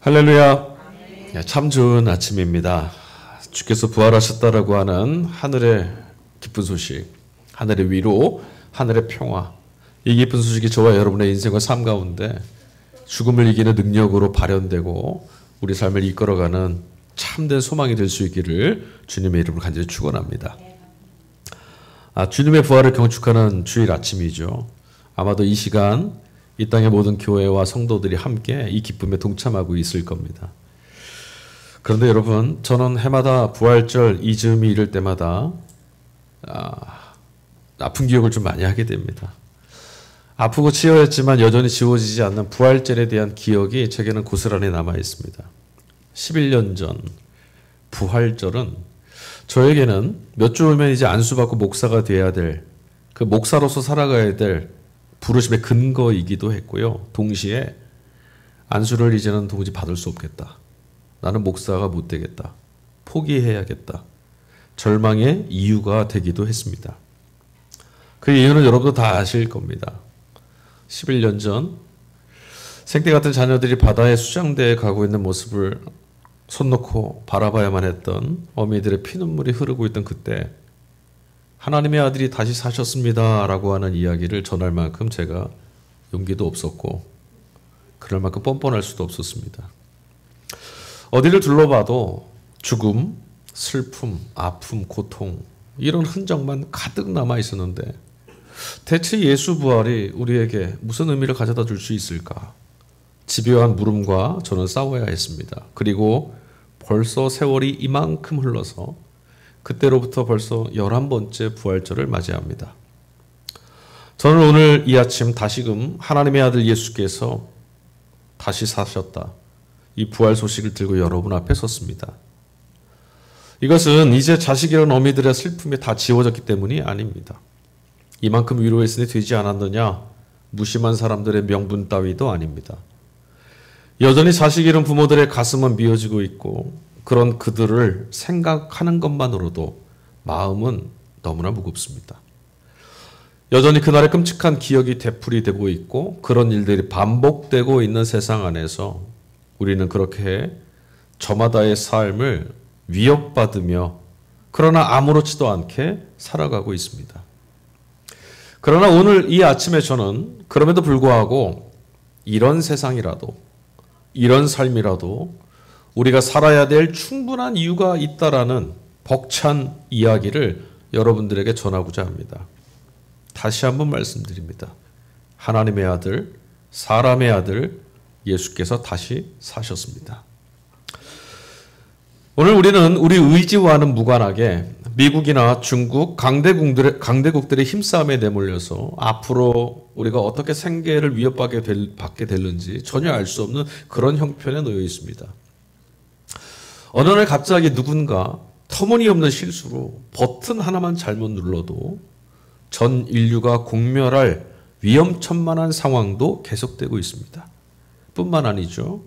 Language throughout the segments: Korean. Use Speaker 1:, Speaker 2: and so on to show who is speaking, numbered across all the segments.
Speaker 1: 할렐루야. 참 좋은 아침입니다. 주께서 부활하셨다라고 하는 하늘의 기쁜 소식, 하늘의 위로, 하늘의 평화. 이 기쁜 소식이 저와 여러분의 인생과 삶 가운데 죽음을 이기는 능력으로 발현되고 우리 삶을 이끌어가는 참된 소망이 될 수 있기를 주님의 이름으로 간절히 축원합니다. 주님의 부활을 경축하는 주일 아침이죠. 아마도 이 시간 이 땅의 모든 교회와 성도들이 함께 이 기쁨에 동참하고 있을 겁니다. 그런데 여러분, 저는 해마다 부활절 이즈음이 이럴 때마다 아픈 기억을 좀 많이 하게 됩니다. 아프고 치여했지만 여전히 지워지지 않는 부활절에 대한 기억이 제게는 고스란히 남아 있습니다. 11년 전 부활절은 저에게는 몇 주 후면 이제 안수받고 목사가 돼야 될, 그 목사로서 살아가야 될 부르심의 근거이기도 했고요. 동시에 안수를 이제는 도무지 받을 수 없겠다. 나는 목사가 못 되겠다. 포기해야겠다. 절망의 이유가 되기도 했습니다. 그 이유는 여러분도 다 아실 겁니다. 11년 전 생태 같은 자녀들이 바다에 수장대에 가고 있는 모습을 손 놓고 바라봐야만 했던 어미들의 피눈물이 흐르고 있던 그때 하나님의 아들이 다시 사셨습니다 라고 하는 이야기를 전할 만큼 제가 용기도 없었고 그럴 만큼 뻔뻔할 수도 없었습니다. 어디를 둘러봐도 죽음, 슬픔, 아픔, 고통 이런 흔적만 가득 남아 있었는데 대체 예수 부활이 우리에게 무슨 의미를 가져다 줄 수 있을까? 집요한 물음과 저는 싸워야 했습니다. 그리고 벌써 세월이 이만큼 흘러서 그때로부터 벌써 11번째 부활절을 맞이합니다. 저는 오늘 이 아침 다시금 하나님의 아들 예수께서 다시 사셨다. 이 부활 소식을 들고 여러분 앞에 섰습니다. 이것은 이제 자식이란 어미들의 슬픔이 다 지워졌기 때문이 아닙니다. 이만큼 위로했으니 되지 않았느냐? 무심한 사람들의 명분 따위도 아닙니다. 여전히 자식 잃은 부모들의 가슴은 미어지고 있고 그런 그들을 생각하는 것만으로도 마음은 너무나 무겁습니다. 여전히 그날의 끔찍한 기억이 되풀이되고 있고 그런 일들이 반복되고 있는 세상 안에서 우리는 그렇게 저마다의 삶을 위협받으며 그러나 아무렇지도 않게 살아가고 있습니다. 그러나 오늘 이 아침에 저는 그럼에도 불구하고 이런 세상이라도 이런 삶이라도 우리가 살아야 될 충분한 이유가 있다라는 벅찬 이야기를 여러분들에게 전하고자 합니다. 다시 한번 말씀드립니다. 하나님의 아들, 사람의 아들 예수께서 다시 사셨습니다. 오늘 우리는 우리 의지와는 무관하게 미국이나 중국 강대국들의 힘싸움에 내몰려서 앞으로 우리가 어떻게 생계를 위협받게 될는지 전혀 알 수 없는 그런 형편에 놓여 있습니다. 어느 날 갑자기 누군가 터무니없는 실수로 버튼 하나만 잘못 눌러도 전 인류가 공멸할 위험천만한 상황도 계속되고 있습니다. 뿐만 아니죠.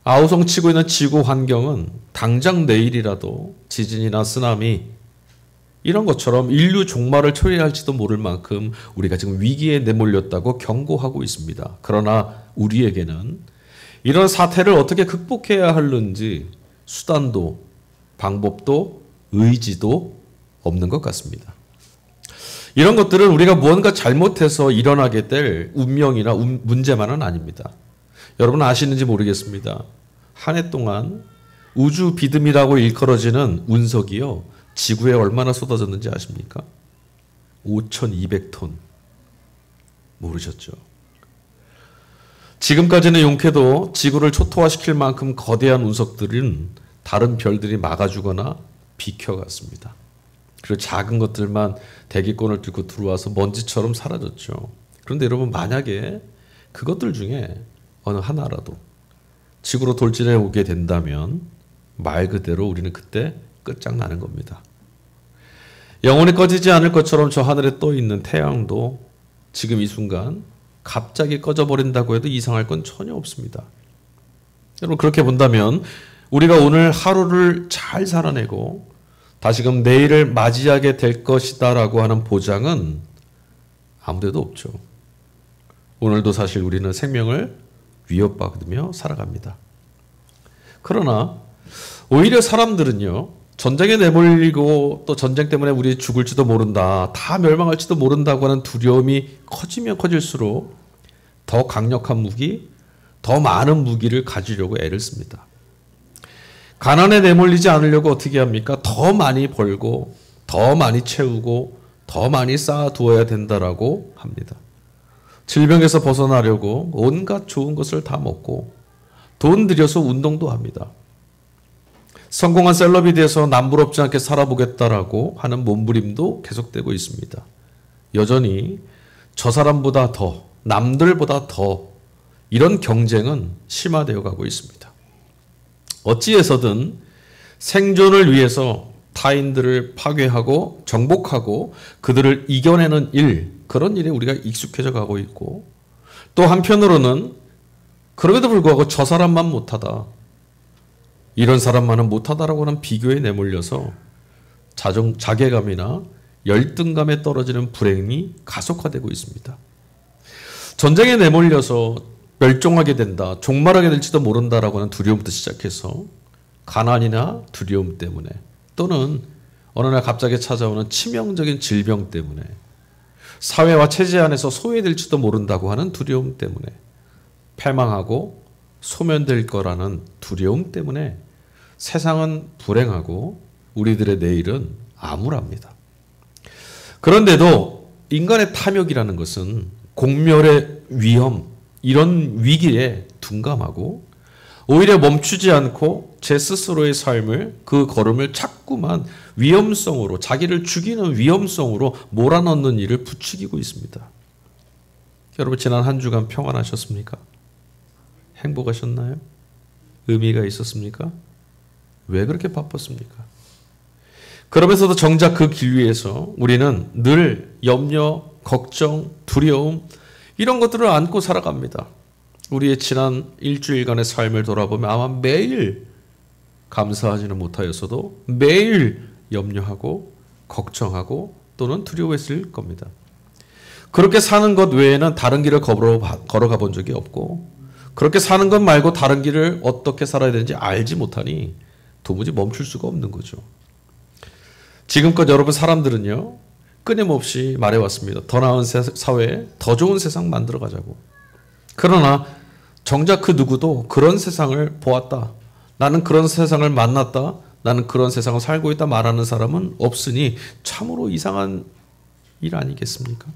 Speaker 1: 아우성치고 있는 지구 환경은 당장 내일이라도 지진이나 쓰나미 이런 것처럼 인류 종말을 초래할지도 모를 만큼 우리가 지금 위기에 내몰렸다고 경고하고 있습니다. 그러나 우리에게는 이런 사태를 어떻게 극복해야 하는지 수단도 방법도 의지도 없는 것 같습니다. 이런 것들은 우리가 무언가 잘못해서 일어나게 될 운명이나 문제만은 아닙니다. 여러분 아시는지 모르겠습니다. 한 해 동안 우주 비듬이라고 일컬어지는 운석이요. 지구에 얼마나 쏟아졌는지 아십니까? 5,200톤. 모르셨죠? 지금까지는 용케도 지구를 초토화시킬 만큼 거대한 운석들은 다른 별들이 막아주거나 비켜갔습니다. 그리고 작은 것들만 대기권을 뚫고 들어와서 먼지처럼 사라졌죠. 그런데 여러분 만약에 그것들 중에 어느 하나라도 지구로 돌진해 오게 된다면 말 그대로 우리는 그때 끝장나는 겁니다. 영원히 꺼지지 않을 것처럼 저 하늘에 떠 있는 태양도 지금 이 순간 갑자기 꺼져버린다고 해도 이상할 건 전혀 없습니다. 여러분 그렇게 본다면 우리가 오늘 하루를 잘 살아내고 다시금 내일을 맞이하게 될 것이다라고 하는 보장은 아무데도 없죠. 오늘도 사실 우리는 생명을 위협받으며 살아갑니다. 그러나 오히려 사람들은요, 전쟁에 내몰리고 또 전쟁 때문에 우리 죽을지도 모른다, 다 멸망할지도 모른다고 하는 두려움이 커지면 커질수록 더 강력한 무기, 더 많은 무기를 가지려고 애를 씁니다. 가난에 내몰리지 않으려고 어떻게 합니까? 더 많이 벌고 더 많이 채우고 더 많이 쌓아두어야 된다라고 합니다. 질병에서 벗어나려고 온갖 좋은 것을 다 먹고 돈 들여서 운동도 합니다. 성공한 셀럽이 돼서 남부럽지 않게 살아보겠다라고 하는 몸부림도 계속되고 있습니다. 여전히 저 사람보다 더, 남들보다 더 이런 경쟁은 심화되어 가고 있습니다. 어찌해서든 생존을 위해서 타인들을 파괴하고 정복하고 그들을 이겨내는 일, 그런 일에 우리가 익숙해져 가고 있고, 또 한편으로는 그럼에도 불구하고 저 사람만 못하다, 이런 사람만은 못하다라고 하는 비교에 내몰려서 자괴감이나 열등감에 떨어지는 불행이 가속화되고 있습니다. 전쟁에 내몰려서 멸종하게 된다, 종말하게 될지도 모른다라고 하는 두려움부터 시작해서 가난이나 두려움 때문에, 또는 어느 날 갑자기 찾아오는 치명적인 질병 때문에, 사회와 체제 안에서 소외될지도 모른다고 하는 두려움 때문에, 패망하고 소멸될 거라는 두려움 때문에 세상은 불행하고 우리들의 내일은 암울합니다. 그런데도 인간의 탐욕이라는 것은 공멸의 위험, 이런 위기에 둔감하고 오히려 멈추지 않고 제 스스로의 삶을, 그 걸음을 자꾸만 위험성으로, 자기를 죽이는 위험성으로 몰아넣는 일을 부추기고 있습니다. 여러분, 지난 한 주간 평안하셨습니까? 행복하셨나요? 의미가 있었습니까? 왜 그렇게 바빴습니까? 그러면서도 정작 그 길 위에서 우리는 늘 염려, 걱정, 두려움, 이런 것들을 안고 살아갑니다. 우리의 지난 일주일간의 삶을 돌아보면 아마 매일 감사하지는 못하였어도 매일 염려하고 걱정하고 또는 두려워했을 겁니다. 그렇게 사는 것 외에는 다른 길을 걸어가 본 적이 없고, 그렇게 사는 것 말고 다른 길을 어떻게 살아야 되는지 알지 못하니 도무지 멈출 수가 없는 거죠. 지금껏 여러분 사람들은요, 끊임없이 말해왔습니다. 더 나은 사회, 더 좋은 세상 만들어 가자고. 그러나 정작 그 누구도 그런 세상을 보았다, 나는 그런 세상을 만났다, 나는 그런 세상을 살고 있다 말하는 사람은 없으니 참으로 이상한 일 아니겠습니까?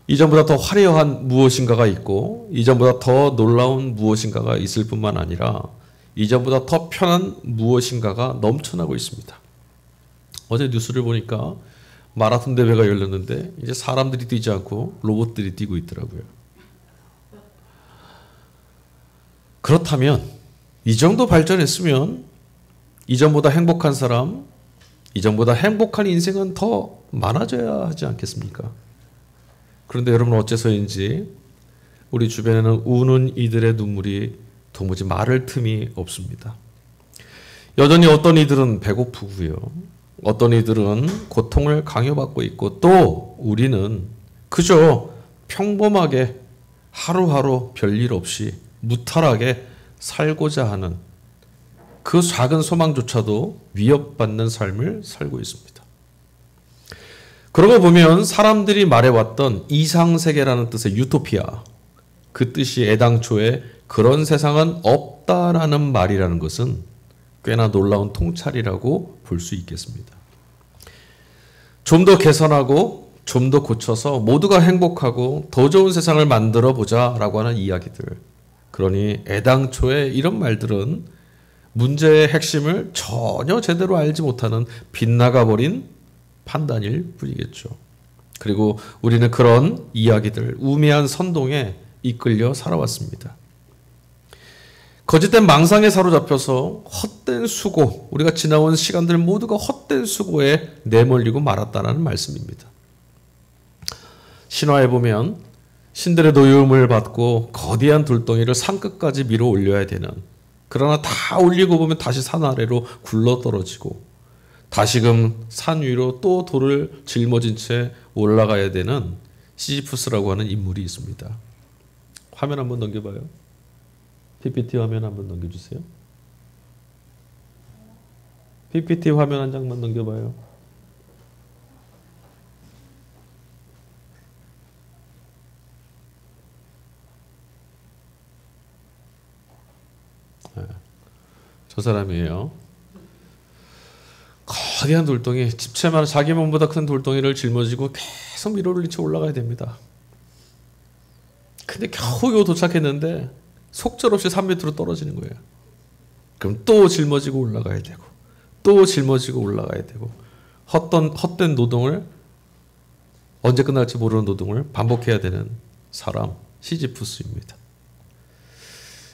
Speaker 1: 이전보다 더 화려한 무엇인가가 있고, 이전보다 더 놀라운 무엇인가가 있을 뿐만 아니라 이전보다 더 편한 무엇인가가 넘쳐나고 있습니다. 어제 뉴스를 보니까 마라톤 대회가 열렸는데 이제 사람들이 뛰지 않고 로봇들이 뛰고 있더라고요. 그렇다면 이 정도 발전했으면 이전보다 행복한 사람, 이전보다 행복한 인생은 더 많아져야 하지 않겠습니까? 그런데 여러분, 어째서인지 우리 주변에는 우는 이들의 눈물이 도무지 마를 틈이 없습니다. 여전히 어떤 이들은 배고프고요, 어떤 이들은 고통을 강요받고 있고, 또 우리는 그저 평범하게 하루하루 별일 없이 무탈하게 살고자 하는 그 작은 소망조차도 위협받는 삶을 살고 있습니다. 그러고 보면 사람들이 말해왔던 이상세계라는 뜻의 유토피아, 그 뜻이 애당초에 그런 세상은 없다라는 말이라는 것은 꽤나 놀라운 통찰이라고 볼 수 있겠습니다. 좀 더 개선하고 좀 더 고쳐서 모두가 행복하고 더 좋은 세상을 만들어 보자라고 하는 이야기들, 그러니 애당초에 이런 말들은 문제의 핵심을 전혀 제대로 알지 못하는 빗나가버린 판단일 뿐이겠죠. 그리고 우리는 그런 이야기들, 우매한 선동에 이끌려 살아왔습니다. 거짓된 망상에 사로잡혀서 헛된 수고, 우리가 지나온 시간들 모두가 헛된 수고에 내몰리고 말았다는 말씀입니다. 신화에 보면 신들의 노여움을 받고 거대한 돌덩이를 산끝까지 밀어 올려야 되는, 그러나 다 올리고 보면 다시 산 아래로 굴러 떨어지고 다시금 산 위로 또 돌을 짊어진 채 올라가야 되는 시지푸스라고 하는 인물이 있습니다. 화면 한번 넘겨봐요. PPT 화면 한번 넘겨주세요. PPT 화면 한 장만 넘겨봐요. 저 사람이에요. 거대한 돌덩이, 집채만 자기 몸보다 큰 돌덩이를 짊어지고 계속 밀어올린 채 올라가야 됩니다. 근데 겨우 도착했는데 속절없이 3m로 떨어지는 거예요. 그럼 또 짊어지고 올라가야 되고 또 짊어지고 올라가야 되고 헛된 노동을, 언제 끝날지 모르는 노동을 반복해야 되는 사람, 시지프스입니다.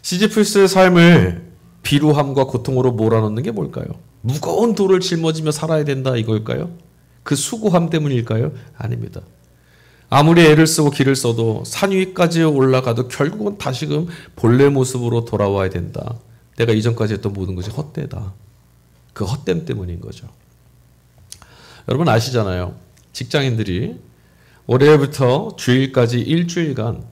Speaker 1: 시지프스의 삶을 비루함과 고통으로 몰아넣는 게 뭘까요? 무거운 돌을 짊어지며 살아야 된다 이걸까요? 그 수고함 때문일까요? 아닙니다. 아무리 애를 쓰고 기를 써도 산 위까지 올라가도 결국은 다시금 본래 모습으로 돌아와야 된다. 내가 이전까지 했던 모든 것이 헛되다. 그 헛됨 때문인 거죠. 여러분 아시잖아요. 직장인들이 월요일부터 주일까지 일주일간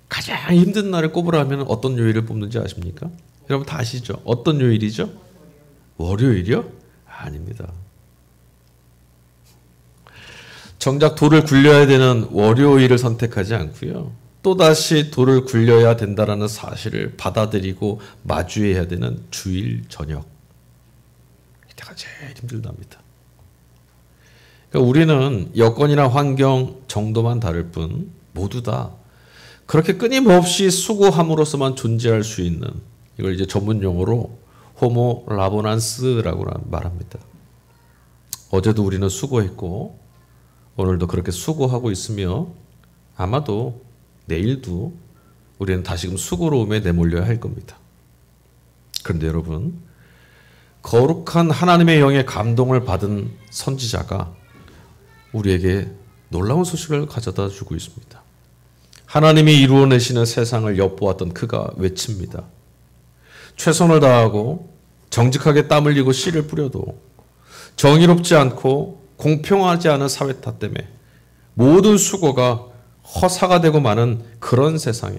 Speaker 1: 가장 힘든 날을 꼽으라면 어떤 요일을 뽑는지 아십니까? 여러분 다 아시죠? 어떤 요일이죠? 월요일이요? 아닙니다. 정작 돌을 굴려야 되는 월요일을 선택하지 않고요. 또다시 돌을 굴려야 된다는 사실을 받아들이고 마주해야 되는 주일 저녁. 이때가 제일 힘들답니다. 그러니까 우리는 여건이나 환경 정도만 다를 뿐 모두 다 그렇게 끊임없이 수고함으로써만 존재할 수 있는, 이걸 이제 전문 용어로 호모 라보난스라고 말합니다. 어제도 우리는 수고했고 오늘도 그렇게 수고하고 있으며 아마도 내일도 우리는 다시금 수고로움에 내몰려야 할 겁니다. 그런데 여러분, 거룩한 하나님의 영의 감동을 받은 선지자가 우리에게 놀라운 소식을 가져다 주고 있습니다. 하나님이 이루어내시는 세상을 엿보았던 그가 외칩니다. 최선을 다하고 정직하게 땀 흘리고 씨를 뿌려도 정의롭지 않고 공평하지 않은 사회타 때문에 모든 수고가 허사가 되고 마는 그런 세상에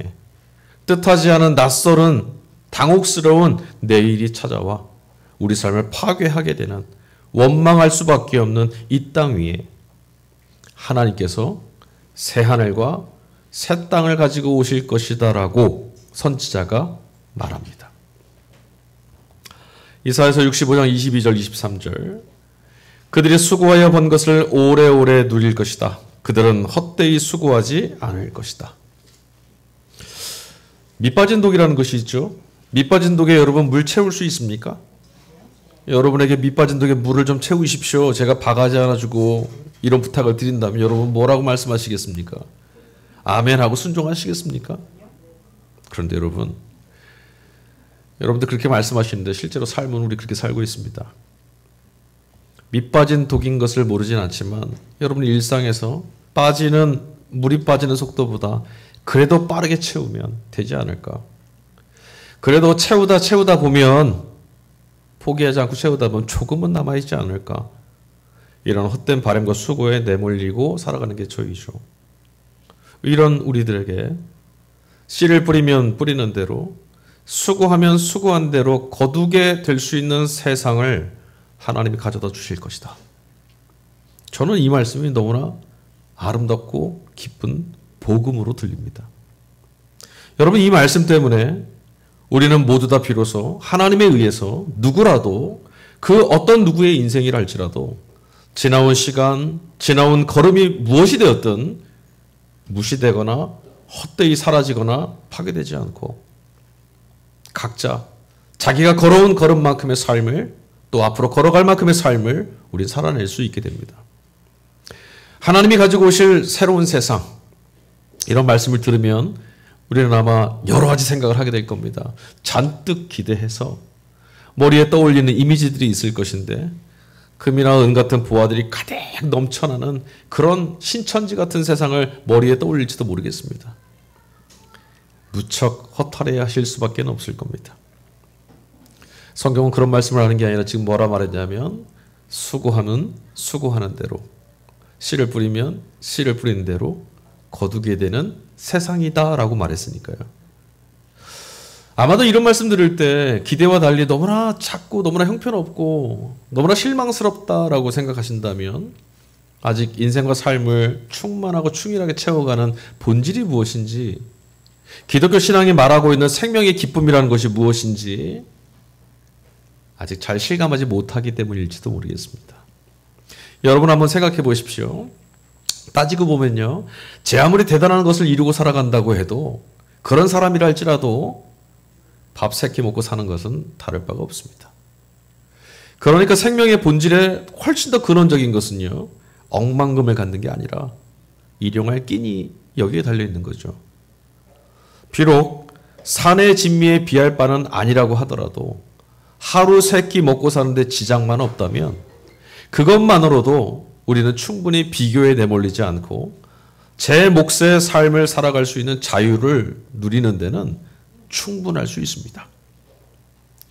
Speaker 1: 뜻하지 않은 낯설은 당혹스러운 내일이 찾아와 우리 삶을 파괴하게 되는, 원망할 수밖에 없는 이 땅 위에 하나님께서 새 하늘과 새 땅을 가지고 오실 것이다라고 선지자가 말합니다. 이사야서 65장 22절 23절, 그들이 수고하여 번 것을 오래오래 누릴 것이다. 그들은 헛되이 수고하지 않을 것이다. 밑빠진 독이라는 것이 있죠. 밑빠진 독에 여러분 물 채울 수 있습니까? 여러분에게 밑빠진 독에 물을 좀 채우십시오. 제가 바가지 하나 주고 이런 부탁을 드린다면 여러분 뭐라고 말씀하시겠습니까? 아멘하고 순종하시겠습니까? 그런데 여러분들 그렇게 말씀하시는데 실제로 삶은 우리 그렇게 살고 있습니다. 밑빠진 독인 것을 모르진 않지만 여러분 일상에서 물이 빠지는 속도보다 그래도 빠르게 채우면 되지 않을까? 그래도 채우다 보면, 포기하지 않고 채우다 보면 조금은 남아있지 않을까? 이런 헛된 바람과 수고에 내몰리고 살아가는 게 저희죠. 이런 우리들에게 씨를 뿌리면 뿌리는 대로, 수고하면 수고한 대로 거두게 될 수 있는 세상을 하나님이 가져다 주실 것이다. 저는 이 말씀이 너무나 아름답고 기쁜 복음으로 들립니다. 여러분, 이 말씀 때문에 우리는 모두 다 비로소 하나님에 의해서 누구라도, 그 어떤 누구의 인생이라 할지라도 지나온 시간, 지나온 걸음이 무엇이 되었든 무시되거나 헛되이 사라지거나 파괴되지 않고 각자 자기가 걸어온 걸음만큼의 삶을, 또 앞으로 걸어갈 만큼의 삶을 우린 살아낼 수 있게 됩니다. 하나님이 가지고 오실 새로운 세상, 이런 말씀을 들으면 우리는 아마 여러 가지 생각을 하게 될 겁니다. 잔뜩 기대해서 머리에 떠올리는 이미지들이 있을 것인데, 금이나 은 같은 보화들이 가득 넘쳐나는 그런 신천지 같은 세상을 머리에 떠올릴지도 모르겠습니다. 무척 허탈해 하실 수밖에 없을 겁니다. 성경은 그런 말씀을 하는 게 아니라 지금 뭐라 말했냐면, 수고하는 대로, 씨를 뿌리면 씨를 뿌리는 대로 거두게 되는 세상이다 라고 말했으니까요. 아마도 이런 말씀 들을 때 기대와 달리 너무나 작고 너무나 형편없고 너무나 실망스럽다라고 생각하신다면 아직 인생과 삶을 충만하고 충실하게 채워가는 본질이 무엇인지, 기독교 신앙이 말하고 있는 생명의 기쁨이라는 것이 무엇인지 아직 잘 실감하지 못하기 때문일지도 모르겠습니다. 여러분 한번 생각해 보십시오. 따지고 보면요, 제 아무리 대단한 것을 이루고 살아간다고 해도 그런 사람이라 할지라도 밥 3끼 먹고 사는 것은 다를 바가 없습니다. 그러니까 생명의 본질에 훨씬 더 근원적인 것은요, 억만금을 갖는 게 아니라 일용할 끼니 여기에 달려있는 거죠. 비록 산의 진미에 비할 바는 아니라고 하더라도 하루 3끼 먹고 사는데 지장만 없다면 그것만으로도 우리는 충분히 비교에 내몰리지 않고 제 몫의 삶을 살아갈 수 있는 자유를 누리는 데는 충분할 수 있습니다.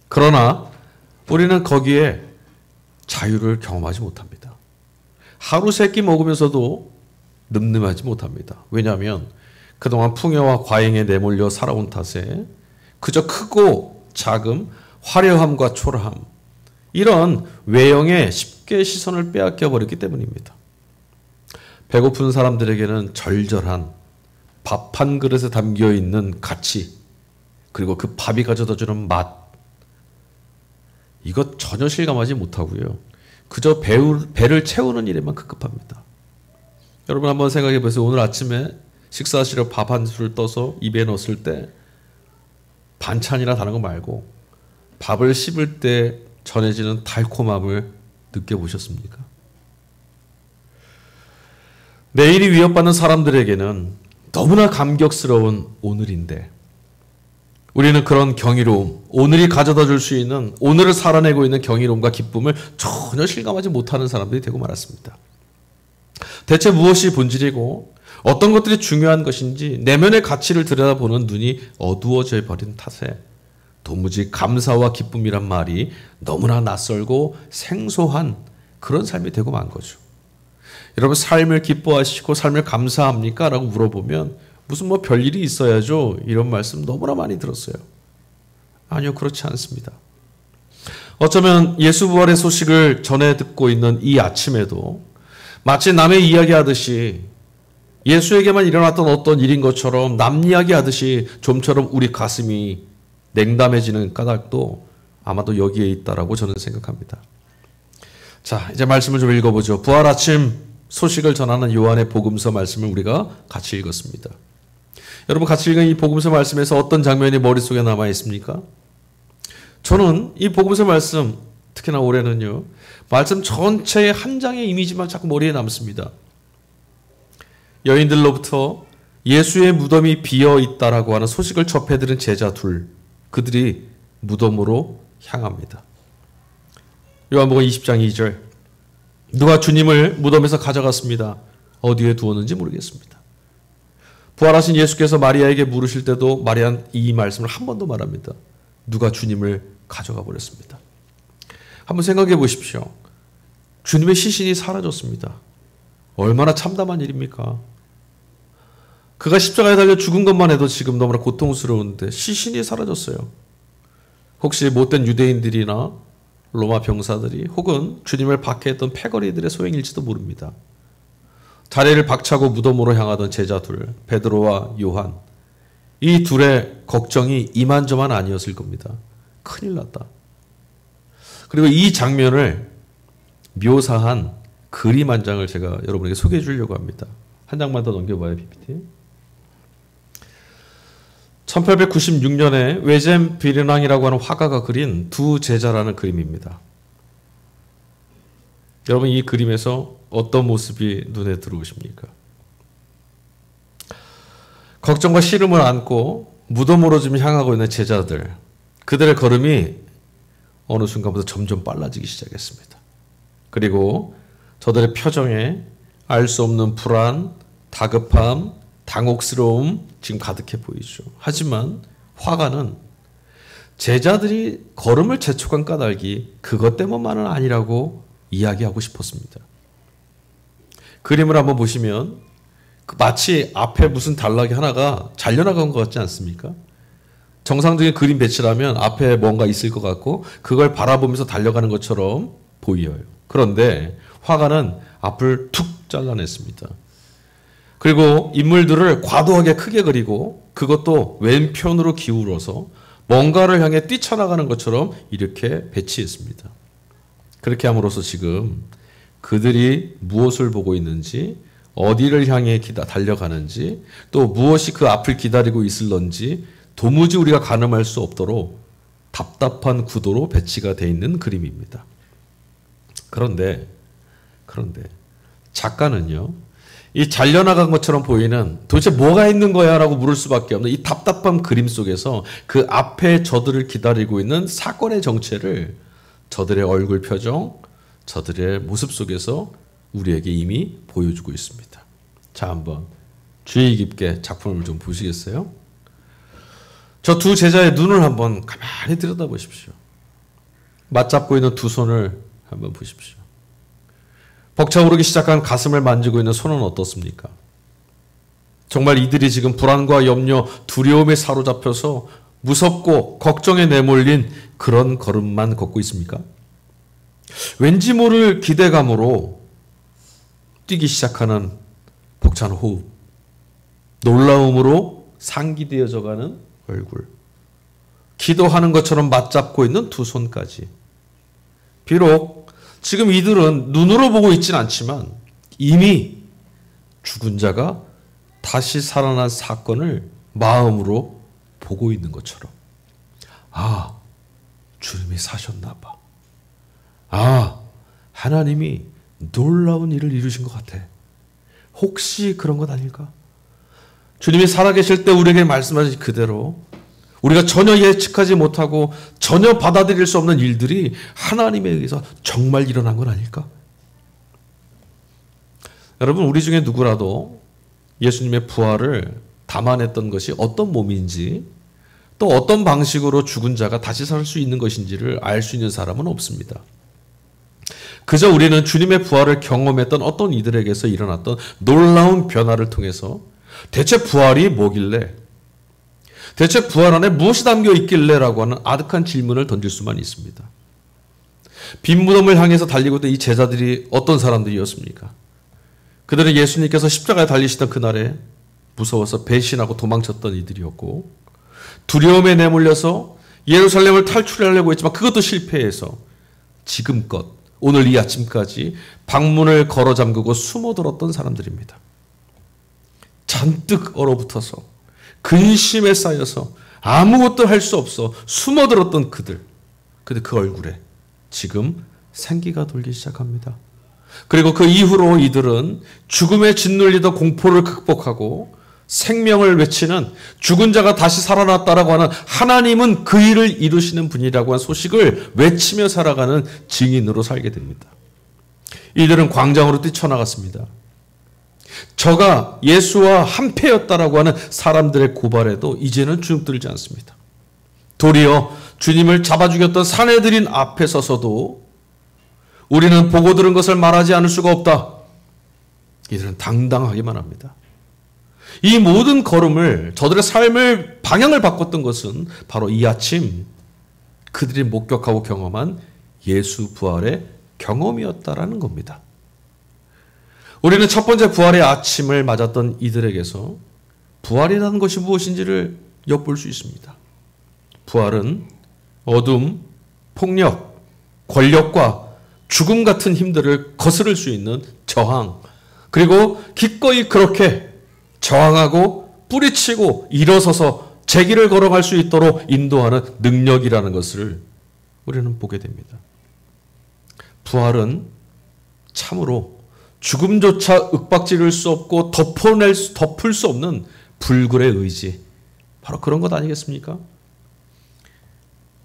Speaker 1: 그러나 우리는 거기에 자유를 경험하지 못합니다. 하루 3끼 먹으면서도 늠름하지 못합니다. 왜냐하면 그동안 풍요와 과잉에 내몰려 살아온 탓에 그저 크고 작음, 화려함과 초라함, 이런 외형에 쉽게 시선을 빼앗겨 버렸기 때문입니다. 배고픈 사람들에게는 절절한 밥 한 그릇에 담겨 있는 가치, 그리고 그 밥이 가져다주는 맛, 이것 전혀 실감하지 못하고요, 그저 배를 채우는 일에만 급급합니다. 여러분 한번 생각해 보세요. 오늘 아침에 식사하시려 밥 한 술 떠서 입에 넣었을 때 반찬이나 다른 거 말고 밥을 씹을 때 전해지는 달콤함을 느껴보셨습니까? 내일이 위협받는 사람들에게는 너무나 감격스러운 오늘인데 우리는 그런 경이로움, 오늘이 가져다 줄 수 있는, 오늘을 살아내고 있는 경이로움과 기쁨을 전혀 실감하지 못하는 사람들이 되고 말았습니다. 대체 무엇이 본질이고 어떤 것들이 중요한 것인지 내면의 가치를 들여다보는 눈이 어두워져 버린 탓에 도무지 감사와 기쁨이란 말이 너무나 낯설고 생소한 그런 삶이 되고 만 거죠. 여러분, 삶을 기뻐하시고 삶을 감사합니까? 라고 물어보면 무슨 뭐 별일이 있어야죠, 이런 말씀 너무나 많이 들었어요. 아니요, 그렇지 않습니다. 어쩌면 예수 부활의 소식을 전해 듣고 있는 이 아침에도 마치 남의 이야기하듯이 예수에게만 일어났던 어떤 일인 것처럼 남 이야기하듯이 좀처럼 우리 가슴이 냉담해지는 까닭도 아마도 여기에 있다라고 저는 생각합니다. 자, 이제 말씀을 좀 읽어보죠. 부활 아침 소식을 전하는 요한의 복음서 말씀을 우리가 같이 읽었습니다. 여러분, 같이 읽은 이 복음서 말씀에서 어떤 장면이 머릿속에 남아 있습니까? 저는 이 복음서 말씀, 특히나 올해는요, 말씀 전체의 한 장의 이미지만 자꾸 머리에 남습니다. 여인들로부터 예수의 무덤이 비어 있다라고 하는 소식을 접해들은 제자 둘, 그들이 무덤으로 향합니다. 요한복음 20장 2절, 누가 주님을 무덤에서 가져갔습니다. 어디에 두었는지 모르겠습니다. 부활하신 예수께서 마리아에게 물으실 때도 마리아는 이 말씀을 한 번 더 말합니다. 누가 주님을 가져가 버렸습니다. 한번 생각해 보십시오. 주님의 시신이 사라졌습니다. 얼마나 참담한 일입니까? 그가 십자가에 달려 죽은 것만 해도 지금 너무나 고통스러운데 시신이 사라졌어요. 혹시 못된 유대인들이나 로마 병사들이 혹은 주님을 박해했던 패거리들의 소행일지도 모릅니다. 자리를 박차고 무덤으로 향하던 제자 둘, 베드로와 요한, 이 둘의 걱정이 이만저만 아니었을 겁니다. 큰일 났다. 그리고 이 장면을 묘사한 그림 한 장을 제가 여러분에게 소개해 주려고 합니다. 한 장만 더 넘겨봐요, PPT. 1896년에 웨젬 비르낭이라고 하는 화가가 그린 두 제자라는 그림입니다. 여러분, 이 그림에서 어떤 모습이 눈에 들어오십니까? 걱정과 시름을 안고 무덤으로 좀 향하고 있는 제자들, 그들의 걸음이 어느 순간부터 점점 빨라지기 시작했습니다. 그리고 저들의 표정에 알 수 없는 불안, 다급함, 당혹스러움 지금 가득해 보이죠. 하지만 화가는 제자들이 걸음을 재촉한 까닭이 그것 때문만은 아니라고 이야기하고 싶었습니다. 그림을 한번 보시면 마치 앞에 무슨 단락이 하나가 잘려나간 것 같지 않습니까? 정상적인 그림 배치라면 앞에 뭔가 있을 것 같고 그걸 바라보면서 달려가는 것처럼 보여요. 그런데 화가는 앞을 툭 잘라냈습니다. 그리고 인물들을 과도하게 크게 그리고 그것도 왼편으로 기울어서 뭔가를 향해 뛰쳐나가는 것처럼 이렇게 배치했습니다. 그렇게 함으로써 지금 그들이 무엇을 보고 있는지, 어디를 향해 달려가는지, 또 무엇이 그 앞을 기다리고 있을런지 도무지 우리가 가늠할 수 없도록 답답한 구도로 배치가 되어 있는 그림입니다. 그런데 작가는요, 이 잘려나간 것처럼 보이는 도대체 뭐가 있는 거야? 라고 물을 수밖에 없는 이 답답한 그림 속에서 그 앞에 저들을 기다리고 있는 사건의 정체를 저들의 얼굴 표정, 저들의 모습 속에서 우리에게 이미 보여주고 있습니다. 자, 한번 주의 깊게 작품을 좀 보시겠어요? 저 두 제자의 눈을 한번 가만히 들여다보십시오. 맞잡고 있는 두 손을 한번 보십시오. 벅차오르기 시작한 가슴을 만지고 있는 손은 어떻습니까? 정말 이들이 지금 불안과 염려, 두려움에 사로잡혀서 무섭고 걱정에 내몰린 그런 걸음만 걷고 있습니까? 왠지 모를 기대감으로 뛰기 시작하는 벅찬 호흡, 놀라움으로 상기되어져가는 얼굴, 기도하는 것처럼 맞잡고 있는 두 손까지. 비록 지금 이들은 눈으로 보고 있진 않지만 이미 죽은 자가 다시 살아난 사건을 마음으로 보고 있는 것처럼, 아, 주님이 사셨나 봐. 아, 하나님이 놀라운 일을 이루신 것 같아. 혹시 그런 것 아닐까? 주님이 살아계실 때 우리에게 말씀하신 그대로 우리가 전혀 예측하지 못하고 전혀 받아들일 수 없는 일들이 하나님에 의해서 정말 일어난 건 아닐까? 여러분, 우리 중에 누구라도 예수님의 부활을 담아냈던 것이 어떤 몸인지, 또 어떤 방식으로 죽은 자가 다시 살 수 있는 것인지를 알 수 있는 사람은 없습니다. 그저 우리는 주님의 부활을 경험했던 어떤 이들에게서 일어났던 놀라운 변화를 통해서 대체 부활이 뭐길래, 대체 부활 안에 무엇이 담겨 있길래 라고 하는 아득한 질문을 던질 수만 있습니다. 빈 무덤을 향해서 달리고 있던 이 제자들이 어떤 사람들이었습니까? 그들은 예수님께서 십자가에 달리시던 그날에 무서워서 배신하고 도망쳤던 이들이었고, 두려움에 내몰려서 예루살렘을 탈출하려고 했지만 그것도 실패해서 지금껏 오늘 이 아침까지 방문을 걸어 잠그고 숨어들었던 사람들입니다. 잔뜩 얼어붙어서 근심에 쌓여서 아무것도 할 수 없어 숨어들었던 그들. 근데 그 얼굴에 지금 생기가 돌기 시작합니다. 그리고 그 이후로 이들은 죽음에 짓눌리던 공포를 극복하고 생명을 외치는, 죽은 자가 다시 살아났다라고 하는 하나님은 그 일을 이루시는 분이라고 하는 소식을 외치며 살아가는 증인으로 살게 됩니다. 이들은 광장으로 뛰쳐나갔습니다. 저가 예수와 한패였다라고 하는 사람들의 고발에도 이제는 주눅들지 않습니다. 도리어 주님을 잡아 죽였던 사내들인 앞에 서서도 우리는 보고 들은 것을 말하지 않을 수가 없다. 이들은 당당하기만 합니다. 이 모든 걸음을, 저들의 삶을 방향을 바꿨던 것은 바로 이 아침 그들이 목격하고 경험한 예수 부활의 경험이었다라는 겁니다. 우리는 첫 번째 부활의 아침을 맞았던 이들에게서 부활이라는 것이 무엇인지를 엿볼 수 있습니다. 부활은 어둠, 폭력, 권력과 죽음 같은 힘들을 거스를 수 있는 저항, 그리고 기꺼이 그렇게 저항하고 뿌리치고 일어서서 제 길을 걸어갈 수 있도록 인도하는 능력이라는 것을 우리는 보게 됩니다. 부활은 참으로 죽음조차 윽박지를 수 없고 덮을 수 없는 불굴의 의지, 바로 그런 것 아니겠습니까?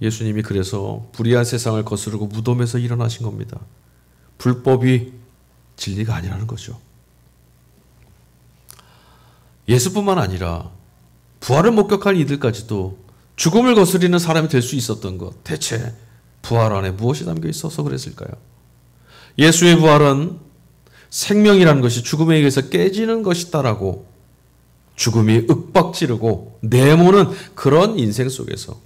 Speaker 1: 예수님이 그래서 불의한 세상을 거스르고 무덤에서 일어나신 겁니다. 불법이 진리가 아니라는 거죠. 예수뿐만 아니라 부활을 목격한 이들까지도 죽음을 거스리는 사람이 될 수 있었던 것, 대체 부활 안에 무엇이 담겨 있어서 그랬을까요? 예수의 부활은 생명이라는 것이 죽음에 의해서 깨지는 것이다라고 죽음이 윽박지르고 내모는 그런 인생 속에서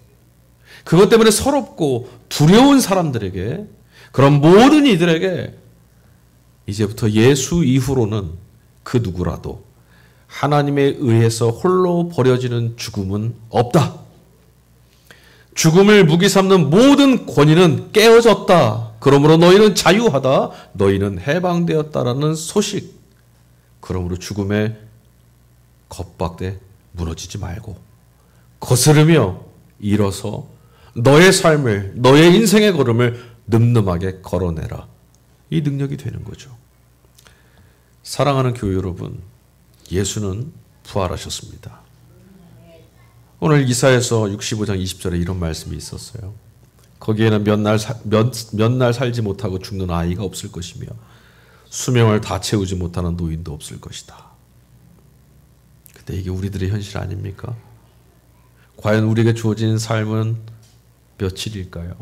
Speaker 1: 그것 때문에 서럽고 두려운 사람들에게, 그런 모든 이들에게 이제부터 예수 이후로는 그 누구라도 하나님에 의해서 홀로 버려지는 죽음은 없다. 죽음을 무기 삼는 모든 권위는 깨어졌다. 그러므로 너희는 자유하다. 너희는 해방되었다라는 소식. 그러므로 죽음에 겁박돼 무너지지 말고 거스르며 일어서 너의 삶을, 너의 인생의 걸음을 늠름하게 걸어내라. 이 능력이 되는 거죠. 사랑하는 교회 여러분, 예수는 부활하셨습니다. 오늘 이사야서 65장 20절에 이런 말씀이 있었어요. 거기에는 몇 날 살지 못하고 죽는 아이가 없을 것이며 수명을 다 채우지 못하는 노인도 없을 것이다. 근데 이게 우리들의 현실 아닙니까? 과연 우리에게 주어진 삶은 며칠일까요?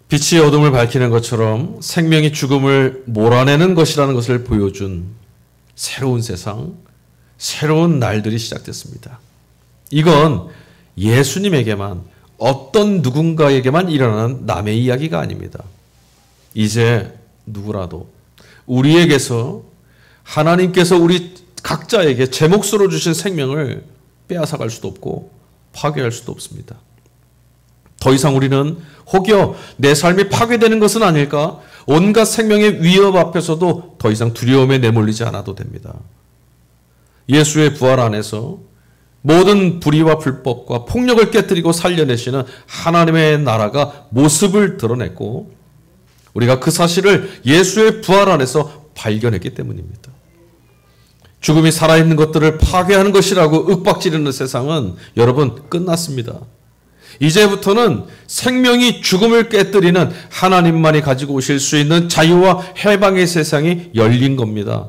Speaker 1: 빛이 어둠을 밝히는 것처럼 생명이 죽음을 몰아내는 것이라는 것을 보여준 새로운 세상, 새로운 날들이 시작됐습니다. 이건 예수님에게만, 어떤 누군가에게만 일어나는 남의 이야기가 아닙니다. 이제 누구라도 우리에게서 하나님께서 우리 각자에게 제 몫으로 주신 생명을 빼앗아갈 수도 없고 파괴할 수도 없습니다. 더 이상 우리는 혹여 내 삶이 파괴되는 것은 아닐까? 온갖 생명의 위협 앞에서도 더 이상 두려움에 내몰리지 않아도 됩니다. 예수의 부활 안에서 모든 불의와 불법과 폭력을 깨뜨리고 살려내시는 하나님의 나라가 모습을 드러냈고 우리가 그 사실을 예수의 부활 안에서 발견했기 때문입니다. 죽음이 살아있는 것들을 파괴하는 것이라고 윽박지르는 세상은 여러분 끝났습니다. 이제부터는 생명이 죽음을 깨뜨리는 하나님만이 가지고 오실 수 있는 자유와 해방의 세상이 열린 겁니다.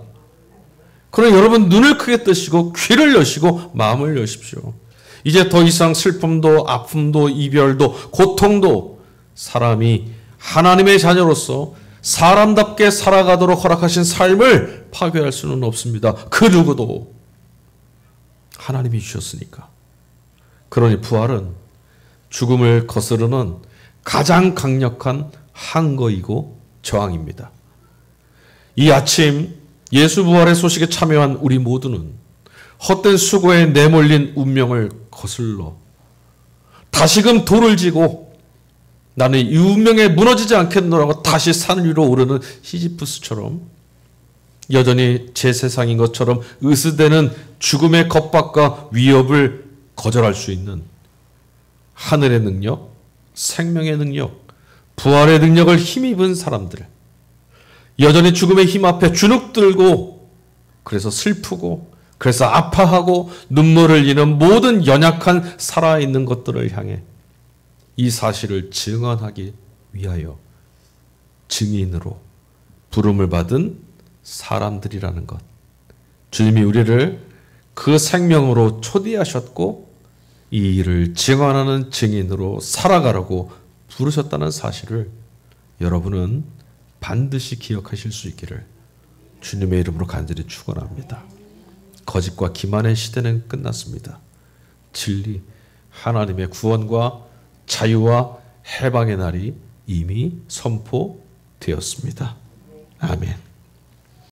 Speaker 1: 그럼 여러분 눈을 크게 뜨시고 귀를 여시고 마음을 여십시오. 이제 더 이상 슬픔도 아픔도 이별도 고통도 사람이 하나님의 자녀로서 사람답게 살아가도록 허락하신 삶을 파괴할 수는 없습니다. 그 누구도 하나님이 주셨으니까. 그러니 부활은 죽음을 거스르는 가장 강력한 항거이고 저항입니다. 이 아침 예수 부활의 소식에 참여한 우리 모두는 헛된 수고에 내몰린 운명을 거슬러 다시금 돌을 지고 나는 이 운명에 무너지지 않겠노라고 다시 산 위로 오르는 시지프스처럼 여전히 제 세상인 것처럼 으스대는 죽음의 겁박과 위협을 거절할 수 있는 하늘의 능력, 생명의 능력, 부활의 능력을 힘입은 사람들, 여전히 죽음의 힘 앞에 주눅들고 그래서 슬프고 그래서 아파하고 눈물을 흘리는 모든 연약한 살아있는 것들을 향해 이 사실을 증언하기 위하여 증인으로 부름을 받은 사람들이라는 것. 주님이 우리를 그 생명으로 초대하셨고 이 일을 증언하는 증인으로 살아가라고 부르셨다는 사실을 여러분은 반드시 기억하실 수 있기를 주님의 이름으로 간절히 축원합니다. 거짓과 기만의 시대는 끝났습니다. 진리, 하나님의 구원과 자유와 해방의 날이 이미 선포되었습니다. 아멘.